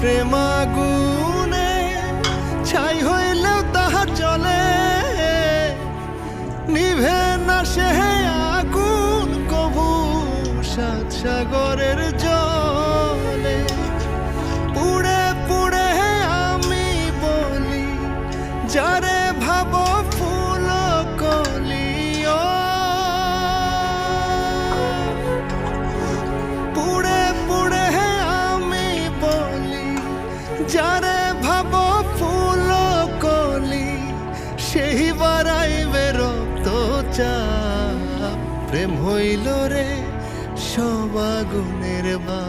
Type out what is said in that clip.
প্রেমাগুনে ছাই হইলেও তাহা চলে, নিভে না সে আগুন কবু সাত সাগরের জলে। পুড়ে পুড়ে আমি বলি যারে ভাবো ফুল কলি, পুড়ে পুড়ে আমি বলি যারে ভাবো ফুল কলি, সেই বাড়াইবে রক্ত চাপ। প্রেম হইল রে সব আগুনের বা